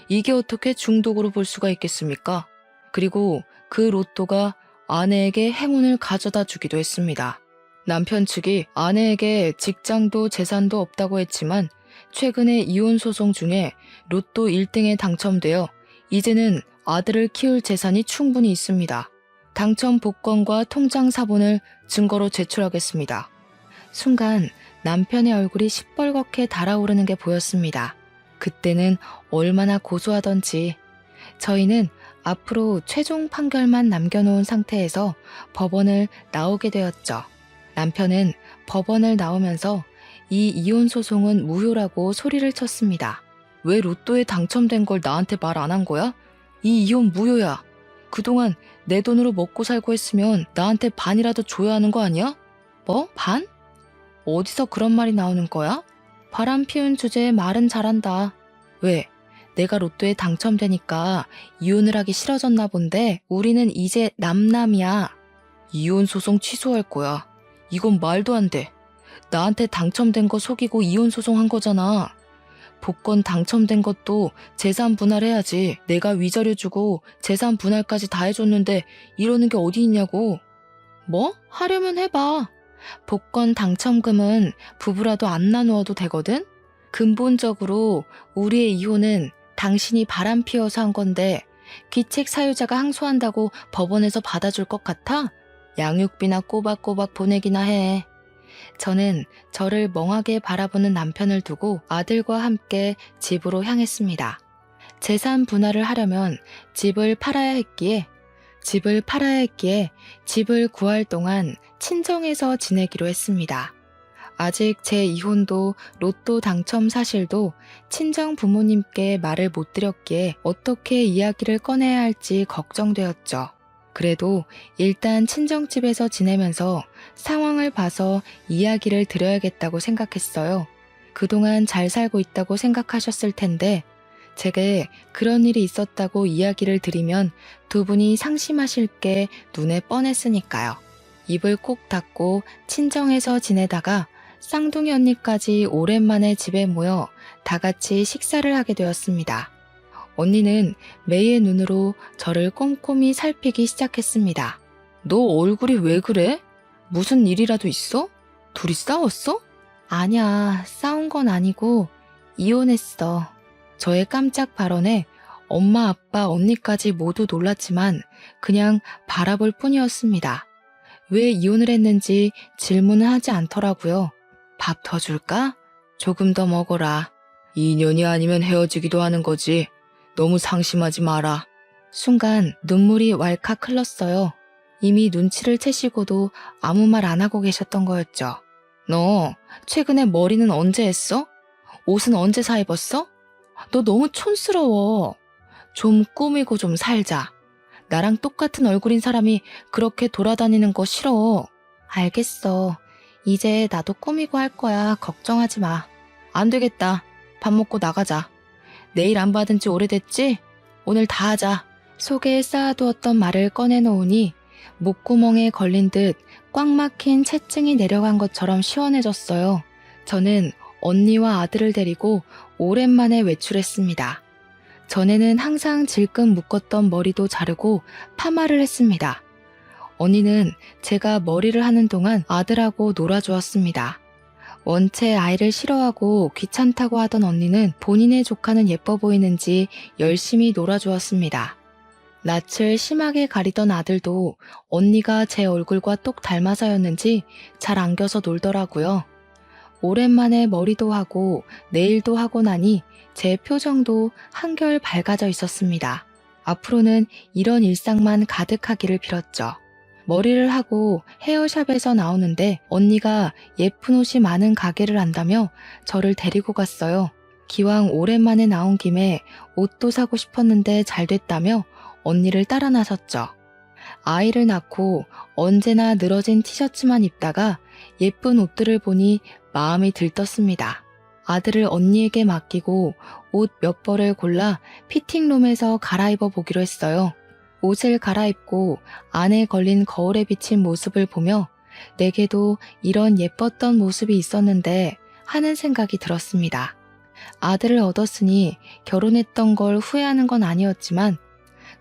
이게 어떻게 중독으로 볼 수가 있겠습니까? 그리고 그 로또가 아내에게 행운을 가져다 주기도 했습니다. 남편 측이 아내에게 직장도 재산도 없다고 했지만 최근에 이혼 소송 중에 로또 1등에 당첨되어 이제는 아들을 키울 재산이 충분히 있습니다. 당첨 복권과 통장 사본을 증거로 제출하겠습니다. 순간 남편의 얼굴이 시뻘겋게 달아오르는 게 보였습니다. 그때는 얼마나 고소하던지. 저희는 앞으로 최종 판결만 남겨놓은 상태에서 법원을 나오게 되었죠. 남편은 법원을 나오면서 이 이혼 소송은 무효라고 소리를 쳤습니다. 왜 로또에 당첨된 걸 나한테 말 안 한 거야? 이 이혼 무효야. 그동안 내 돈으로 먹고 살고 했으면 나한테 반이라도 줘야 하는 거 아니야? 뭐? 반? 어디서 그런 말이 나오는 거야? 바람 피운 주제에 말은 잘한다. 왜? 내가 로또에 당첨되니까 이혼을 하기 싫어졌나 본데 우리는 이제 남남이야. 이혼 소송 취소할 거야. 이건 말도 안 돼. 나한테 당첨된 거 속이고 이혼 소송한 거잖아. 복권 당첨된 것도 재산 분할해야지. 내가 위자료 주고 재산 분할까지 다 해줬는데 이러는 게 어디 있냐고. 뭐? 하려면 해봐. 복권 당첨금은 부부라도 안 나누어도 되거든? 근본적으로 우리의 이혼은 당신이 바람 피워서 한 건데 귀책 사유자가 항소한다고 법원에서 받아줄 것 같아? 양육비나 꼬박꼬박 보내기나 해. 저는 저를 멍하게 바라보는 남편을 두고 아들과 함께 집으로 향했습니다. 재산 분할을 하려면 집을 팔아야 했기에 집을 구할 동안 친정에서 지내기로 했습니다. 아직 제 이혼도 로또 당첨 사실도 친정 부모님께 말을 못 드렸기에 어떻게 이야기를 꺼내야 할지 걱정되었죠. 그래도 일단 친정집에서 지내면서 상황을 봐서 이야기를 드려야겠다고 생각했어요. 그동안 잘 살고 있다고 생각하셨을 텐데 제게 그런 일이 있었다고 이야기를 드리면 두 분이 상심하실 게 눈에 뻔했으니까요. 입을 꼭 닫고 친정에서 지내다가 쌍둥이 언니까지 오랜만에 집에 모여 다 같이 식사를 하게 되었습니다. 언니는 매의 눈으로 저를 꼼꼼히 살피기 시작했습니다. 너 얼굴이 왜 그래? 무슨 일이라도 있어? 둘이 싸웠어? 아니야, 싸운 건 아니고 이혼했어. 저의 깜짝 발언에 엄마, 아빠, 언니까지 모두 놀랐지만 그냥 바라볼 뿐이었습니다. 왜 이혼을 했는지 질문은 하지 않더라고요. 밥 더 줄까? 조금 더 먹어라. 2년이 아니면 헤어지기도 하는 거지. 너무 상심하지 마라. 순간 눈물이 왈칵 흘렀어요. 이미 눈치를 채시고도 아무 말 안 하고 계셨던 거였죠. 너 최근에 머리는 언제 했어? 옷은 언제 사 입었어? 너 너무 촌스러워. 좀 꾸미고 좀 살자. 나랑 똑같은 얼굴인 사람이 그렇게 돌아다니는 거 싫어. 알겠어. 이제 나도 꾸미고 할 거야. 걱정하지 마. 안 되겠다. 밥 먹고 나가자. 내일 안 받은 지 오래됐지? 오늘 다 하자. 속에 쌓아두었던 말을 꺼내놓으니 목구멍에 걸린 듯 꽉 막힌 채증이 내려간 것처럼 시원해졌어요. 저는 언니와 아들을 데리고 오랜만에 외출했습니다. 전에는 항상 질끈 묶었던 머리도 자르고 파마를 했습니다. 언니는 제가 머리를 하는 동안 아들하고 놀아주었습니다. 원체 아이를 싫어하고 귀찮다고 하던 언니는 본인의 조카는 예뻐 보이는지 열심히 놀아주었습니다. 낯을 심하게 가리던 아들도 언니가 제 얼굴과 똑 닮아서였는지 잘 안겨서 놀더라고요. 오랜만에 머리도 하고 네일도 하고 나니 제 표정도 한결 밝아져 있었습니다. 앞으로는 이런 일상만 가득하기를 빌었죠. 머리를 하고 헤어샵에서 나오는데 언니가 예쁜 옷이 많은 가게를 안다며 저를 데리고 갔어요. 기왕 오랜만에 나온 김에 옷도 사고 싶었는데 잘 됐다며 언니를 따라 나섰죠. 아이를 낳고 언제나 늘어진 티셔츠만 입다가 예쁜 옷들을 보니 마음이 들떴습니다. 아들을 언니에게 맡기고 옷 몇 벌을 골라 피팅룸에서 갈아입어 보기로 했어요. 옷을 갈아입고 안에 걸린 거울에 비친 모습을 보며 내게도 이런 예뻤던 모습이 있었는데 하는 생각이 들었습니다. 아들을 얻었으니 결혼했던 걸 후회하는 건 아니었지만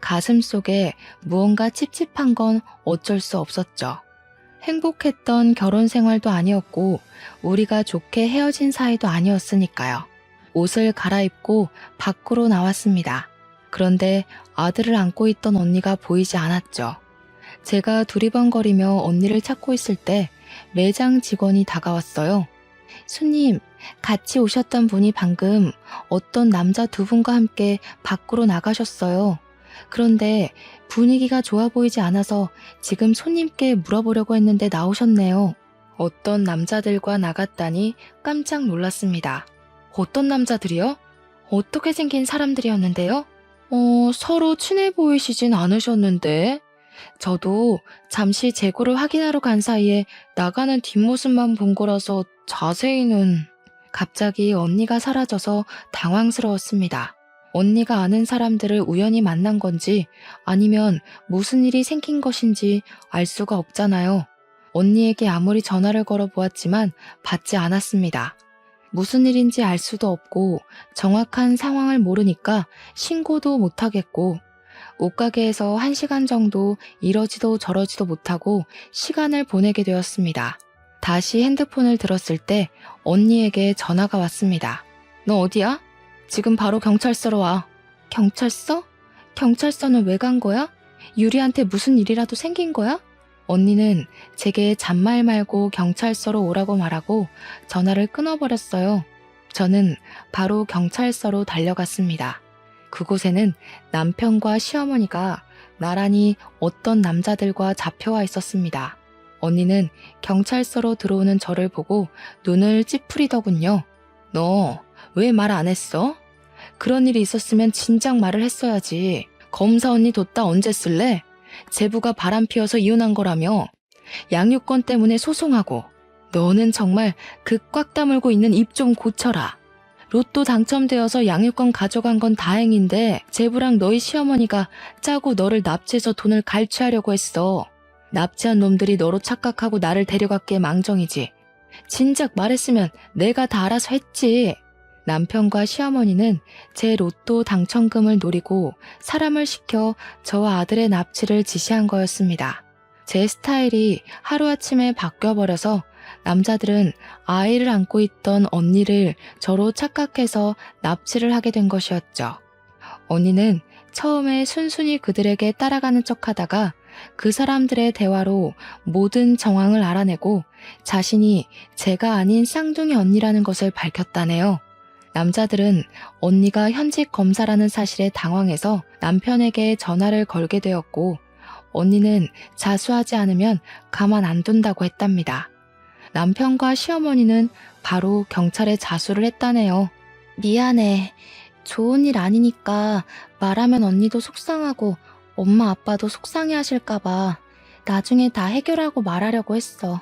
가슴 속에 무언가 찝찝한 건 어쩔 수 없었죠. 행복했던 결혼 생활도 아니었고 우리가 좋게 헤어진 사이도 아니었으니까요. 옷을 갈아입고 밖으로 나왔습니다. 그런데 아들을 안고 있던 언니가 보이지 않았죠. 제가 두리번거리며 언니를 찾고 있을 때 매장 직원이 다가왔어요. 손님, 같이 오셨던 분이 방금 어떤 남자 두 분과 함께 밖으로 나가셨어요. 그런데 분위기가 좋아 보이지 않아서 지금 손님께 물어보려고 했는데 나오셨네요. 어떤 남자들과 나갔다니 깜짝 놀랐습니다. 어떤 남자들이요? 어떻게 생긴 사람들이었는데요? 서로 친해 보이시진 않으셨는데. 저도 잠시 재고를 확인하러 간 사이에 나가는 뒷모습만 본 거라서 자세히는... 갑자기 언니가 사라져서 당황스러웠습니다. 언니가 아는 사람들을 우연히 만난 건지 아니면 무슨 일이 생긴 것인지 알 수가 없잖아요. 언니에게 아무리 전화를 걸어 보았지만 받지 않았습니다. 무슨 일인지 알 수도 없고 정확한 상황을 모르니까 신고도 못하겠고 옷가게에서 1시간 정도 이러지도 저러지도 못하고 시간을 보내게 되었습니다. 다시 핸드폰을 들었을 때 언니에게 전화가 왔습니다. 너 어디야? 지금 바로 경찰서로 와. 경찰서? 경찰서는 왜 간 거야? 유리한테 무슨 일이라도 생긴 거야? 언니는 제게 잔말 말고 경찰서로 오라고 말하고 전화를 끊어버렸어요. 저는 바로 경찰서로 달려갔습니다. 그곳에는 남편과 시어머니가 나란히 어떤 남자들과 잡혀와 있었습니다. 언니는 경찰서로 들어오는 저를 보고 눈을 찌푸리더군요. 너 왜 말 안 했어? 그런 일이 있었으면 진작 말을 했어야지. 검사 언니 뒀다 언제 쓸래? 제부가 바람 피워서 이혼한 거라며. 양육권 때문에 소송하고. 너는 정말 그 꽉 다물고 있는 입 좀 고쳐라. 로또 당첨되어서 양육권 가져간 건 다행인데 제부랑 너희 시어머니가 짜고 너를 납치해서 돈을 갈취하려고 했어. 납치한 놈들이 너로 착각하고 나를 데려갔기에 망정이지. 진작 말했으면 내가 다 알아서 했지. 남편과 시어머니는 제 로또 당첨금을 노리고 사람을 시켜 저와 아들의 납치를 지시한 거였습니다. 제 스타일이 하루아침에 바뀌어버려서 남자들은 아이를 안고 있던 언니를 저로 착각해서 납치를 하게 된 것이었죠. 언니는 처음에 순순히 그들에게 따라가는 척하다가 그 사람들의 대화로 모든 정황을 알아내고 자신이 제가 아닌 쌍둥이 언니라는 것을 밝혔다네요. 남자들은 언니가 현직 검사라는 사실에 당황해서 남편에게 전화를 걸게 되었고 언니는 자수하지 않으면 가만 안 둔다고 했답니다. 남편과 시어머니는 바로 경찰에 자수를 했다네요. 미안해. 좋은 일 아니니까 말하면 언니도 속상하고 엄마 아빠도 속상해 하실까봐 나중에 다 해결하고 말하려고 했어.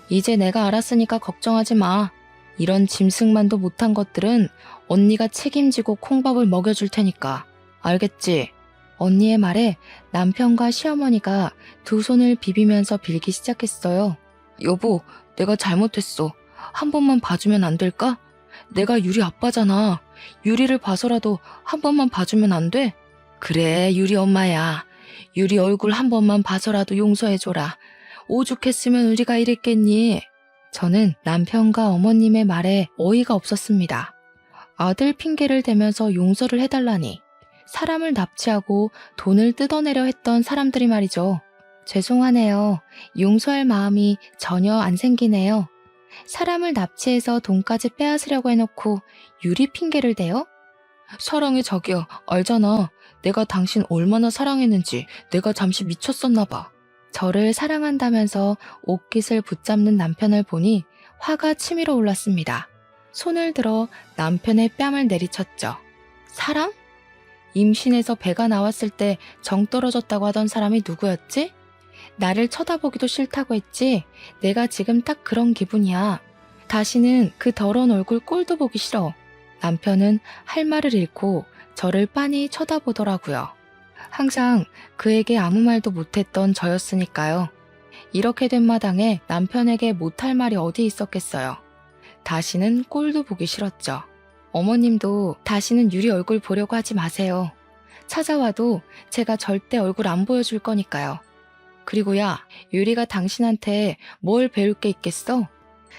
이제 내가 알았으니까 걱정하지 마. 이런 짐승만도 못한 것들은 언니가 책임지고 콩밥을 먹여줄 테니까. 알겠지? 언니의 말에 남편과 시어머니가 두 손을 비비면서 빌기 시작했어요. 여보, 내가 잘못했어. 한 번만 봐주면 안 될까? 내가 유리 아빠잖아. 유리를 봐서라도 한 번만 봐주면 안 돼? 그래, 유리 엄마야. 유리 얼굴 한 번만 봐서라도 용서해줘라. 오죽했으면 우리가 이랬겠니? 저는 남편과 어머님의 말에 어이가 없었습니다. 아들 핑계를 대면서 용서를 해달라니. 사람을 납치하고 돈을 뜯어내려 했던 사람들이 말이죠. 죄송하네요. 용서할 마음이 전혀 안 생기네요. 사람을 납치해서 돈까지 빼앗으려고 해놓고 유리 핑계를 대요? 사랑해 자기야. 알잖아. 내가 당신 얼마나 사랑했는지. 내가 잠시 미쳤었나 봐. 저를 사랑한다면서 옷깃을 붙잡는 남편을 보니 화가 치밀어 올랐습니다. 손을 들어 남편의 뺨을 내리쳤죠. 사랑? 임신해서 배가 나왔을 때 정 떨어졌다고 하던 사람이 누구였지? 나를 쳐다보기도 싫다고 했지? 내가 지금 딱 그런 기분이야. 다시는 그 더러운 얼굴 꼴도 보기 싫어. 남편은 할 말을 잃고 저를 빤히 쳐다보더라고요. 항상 그에게 아무 말도 못했던 저였으니까요. 이렇게 된 마당에 남편에게 못할 말이 어디 있었겠어요. 다시는 꼴도 보기 싫었죠. 어머님도 다시는 유리 얼굴 보려고 하지 마세요. 찾아와도 제가 절대 얼굴 안 보여줄 거니까요. 그리고 야, 유리가 당신한테 뭘 배울 게 있겠어?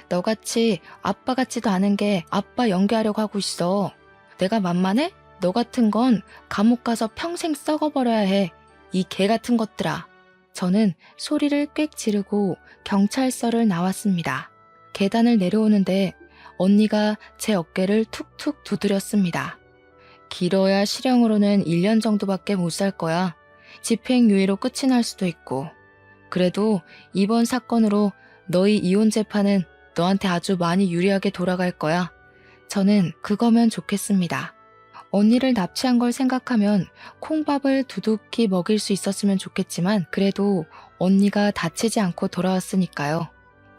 너같이 아빠 같지도 않은 게 아빠 연기하려고 하고 있어. 내가 만만해? 너 같은 건 감옥 가서 평생 썩어버려야 해. 이 개 같은 것들아. 저는 소리를 꽥 지르고 경찰서를 나왔습니다. 계단을 내려오는데 언니가 제 어깨를 툭툭 두드렸습니다. 길어야 실형으로는 1년 정도밖에 못 살 거야. 집행유예로 끝이 날 수도 있고. 그래도 이번 사건으로 너희 이혼 재판은 너한테 아주 많이 유리하게 돌아갈 거야. 저는 그거면 좋겠습니다. 언니를 납치한 걸 생각하면 콩밥을 두둑히 먹일 수 있었으면 좋겠지만 그래도 언니가 다치지 않고 돌아왔으니까요.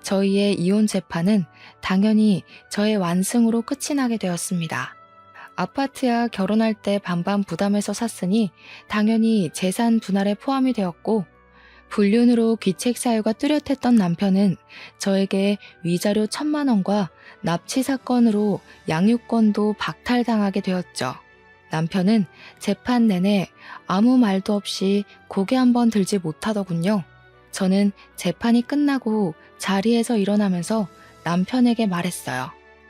저희의 이혼 재판은 당연히 저의 완승으로 끝이 나게 되었습니다. 아파트야 결혼할 때 반반 부담해서 샀으니 당연히 재산 분할에 포함이 되었고 불륜으로 귀책 사유가 뚜렷했던 남편은 저에게 위자료 1,000만 원과 납치 사건으로 양육권도 박탈당하게 되었죠. 남편은 재판 내내 아무 말도 없이 고개 한번 들지 못하더군요. 저는 재판이 끝나고 자리에서 일어나면서 남편에게 말했어요.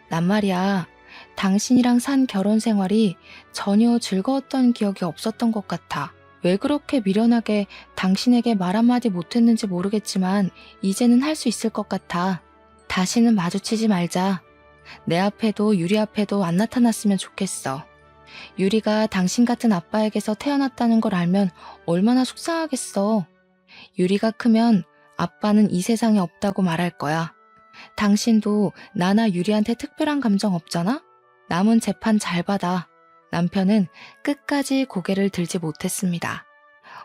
난 말이야, 당신이랑 산 결혼 생활이 전혀 즐거웠던 기억이 없었던 것 같아. 왜 그렇게 미련하게 당신에게 말 한마디 못했는지 모르겠지만 이제는 할 수 있을 것 같아. 다시는 마주치지 말자. 내 앞에도 유리 앞에도 안 나타났으면 좋겠어. 유리가 당신 같은 아빠에게서 태어났다는 걸 알면 얼마나 속상하겠어. 유리가 크면 아빠는 이 세상에 없다고 말할 거야. 당신도 나나 유리한테 특별한 감정 없잖아? 남은 재판 잘 받아. 남편은 끝까지 고개를 들지 못했습니다.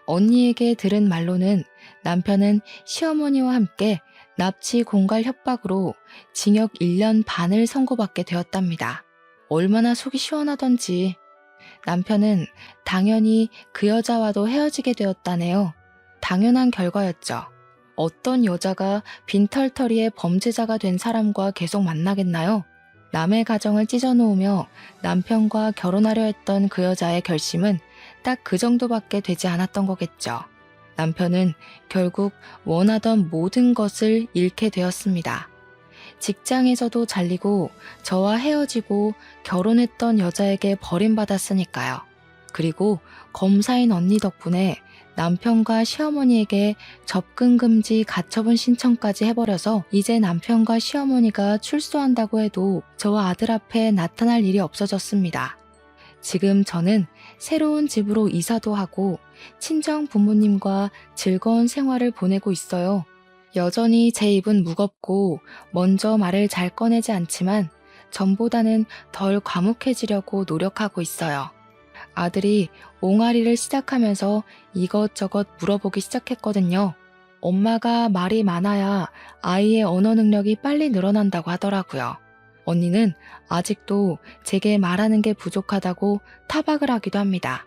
언니에게 들은 말로는 남편은 시어머니와 함께 납치 공갈 협박으로 징역 1년 반을 선고받게 되었답니다. 얼마나 속이 시원하던지. 남편은 당연히 그 여자와도 헤어지게 되었다네요. 당연한 결과였죠. 어떤 여자가 빈털터리의 범죄자가 된 사람과 계속 만나겠나요? 남의 가정을 찢어놓으며 남편과 결혼하려 했던 그 여자의 결심은 딱 그 정도밖에 되지 않았던 거겠죠. 남편은 결국 원하던 모든 것을 잃게 되었습니다. 직장에서도 잘리고 저와 헤어지고 결혼했던 여자에게 버림받았으니까요. 그리고 검사인 언니 덕분에 남편과 시어머니에게 접근금지 가처분 신청까지 해버려서 이제 남편과 시어머니가 출소한다고 해도 저와 아들 앞에 나타날 일이 없어졌습니다. 지금 저는 새로운 집으로 이사도 하고 친정 부모님과 즐거운 생활을 보내고 있어요. 여전히 제 입은 무겁고 먼저 말을 잘 꺼내지 않지만 전보다는 덜 과묵해지려고 노력하고 있어요. 아들이 옹알이를 시작하면서 이것저것 물어보기 시작했거든요. 엄마가 말이 많아야 아이의 언어 능력이 빨리 늘어난다고 하더라고요. 언니는 아직도 제게 말하는 게 부족하다고 타박을 하기도 합니다.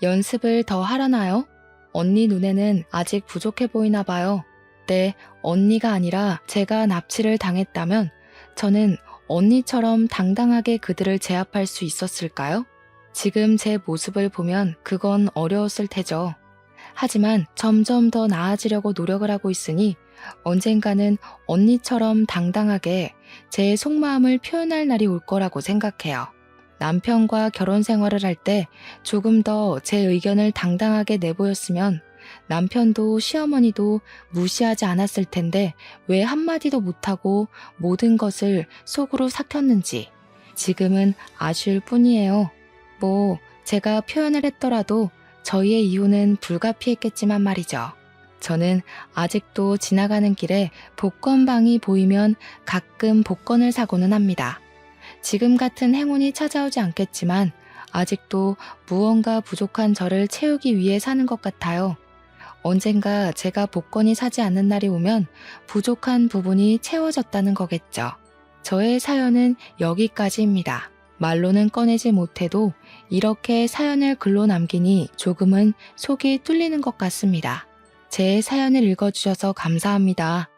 연습을 더 하라나요? 언니 눈에는 아직 부족해 보이나 봐요. 네, 언니가 아니라 제가 납치를 당했다면 저는 언니처럼 당당하게 그들을 제압할 수 있었을까요? 지금 제 모습을 보면 그건 어려웠을 테죠. 하지만 점점 더 나아지려고 노력을 하고 있으니 언젠가는 언니처럼 당당하게 제 속마음을 표현할 날이 올 거라고 생각해요. 남편과 결혼 생활을 할 때 조금 더 제 의견을 당당하게 내보였으면 남편도 시어머니도 무시하지 않았을 텐데 왜 한마디도 못하고 모든 것을 속으로 삭혔는지 지금은 아쉬울 뿐이에요. 뭐 제가 표현을 했더라도 저희의 이혼은 불가피했겠지만 말이죠. 저는 아직도 지나가는 길에 복권방이 보이면 가끔 복권을 사고는 합니다. 지금 같은 행운이 찾아오지 않겠지만 아직도 무언가 부족한 저를 채우기 위해 사는 것 같아요. 언젠가 제가 복권이 사지 않는 날이 오면 부족한 부분이 채워졌다는 거겠죠. 저의 사연은 여기까지입니다. 말로는 꺼내지 못해도 이렇게 사연을 글로 남기니 조금은 속이 뚫리는 것 같습니다. 제 사연을 읽어주셔서 감사합니다.